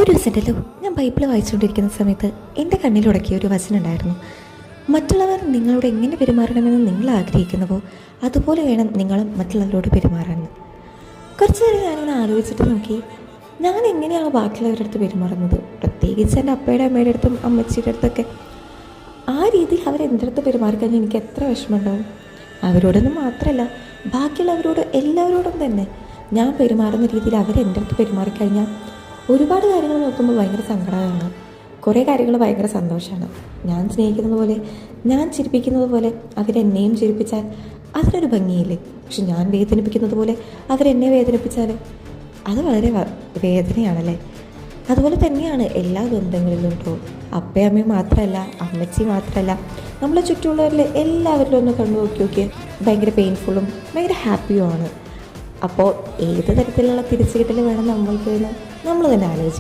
ഒരു ദിവസമുണ്ടല്ലോ, ഞാൻ ബൈബിൾ വായിച്ചുകൊണ്ടിരിക്കുന്ന സമയത്ത് എൻ്റെ കണ്ണിലുടക്കിയ ഒരു വചനം ഉണ്ടായിരുന്നു. മറ്റുള്ളവർ നിങ്ങളോട് എങ്ങനെ പെരുമാറണമെന്ന് നിങ്ങൾ ആഗ്രഹിക്കുന്നുവോ അതുപോലെ വേണം നിങ്ങളും മറ്റുള്ളവരോട് പെരുമാറാൻ. കുറച്ച് നേരം ഞാനിങ്ങനെ ആലോചിച്ചിട്ട് നോക്കി, ഞാൻ എങ്ങനെയാണ് ബാക്കിയുള്ളവരുടെ അടുത്ത് പെരുമാറുന്നത്, പ്രത്യേകിച്ച് എൻ്റെ അപ്പയുടെ അമ്മയുടെ അടുത്തും അമ്മച്ചിയുടെ അടുത്തൊക്കെ. ആ രീതിയിൽ അവരെൻ്റെ അടുത്ത് പെരുമാറിക്കഴിഞ്ഞാൽ എനിക്ക് എത്ര വിഷമമുണ്ടാവും. അവരോടൊന്നും മാത്രമല്ല, ബാക്കിയുള്ളവരോട് എല്ലാവരോടും തന്നെ ഞാൻ പെരുമാറുന്ന രീതിയിൽ അവരെൻ്റെ അടുത്ത് പെരുമാറിക്കഴിഞ്ഞാൽ ഒരുപാട് കാര്യങ്ങൾ നോക്കുമ്പോൾ ഭയങ്കര സങ്കടമാണ്. കുറേ കാര്യങ്ങൾ ഭയങ്കര സന്തോഷമാണ്. ഞാൻ സ്നേഹിക്കുന്നത് പോലെ, ഞാൻ ചിരിപ്പിക്കുന്നത് പോലെ അവരെന്നെയും ചിരിപ്പിച്ചാൽ അതിനൊരു ഭംഗിയില്ലേ. പക്ഷെ ഞാൻ വേദനിപ്പിക്കുന്നത് പോലെ അവരെന്നെ വേദനിപ്പിച്ചാൽ അത് വളരെ വേദനയാണല്ലേ. അതുപോലെ തന്നെയാണ് എല്ലാ ബന്ധങ്ങളിലും കേട്ടോ. അപ്പയും അമ്മയും മാത്രമല്ല, അമ്മച്ചി മാത്രമല്ല, നമ്മളെ ചുറ്റുമുള്ളവരിൽ എല്ലാവരിലും ഒന്ന് കണ്ടു നോക്കി ഭയങ്കര പെയിൻഫുള്ളും ഭയങ്കര ഹാപ്പിയുമാണ്. അപ്പോൾ ഏത് തരത്തിലുള്ള തിരിച്ചുകിട്ടൽ വേണം നമ്മൾക്ക് എന്ന് നമ്മൾ തന്നെ ആലോചിക്കും.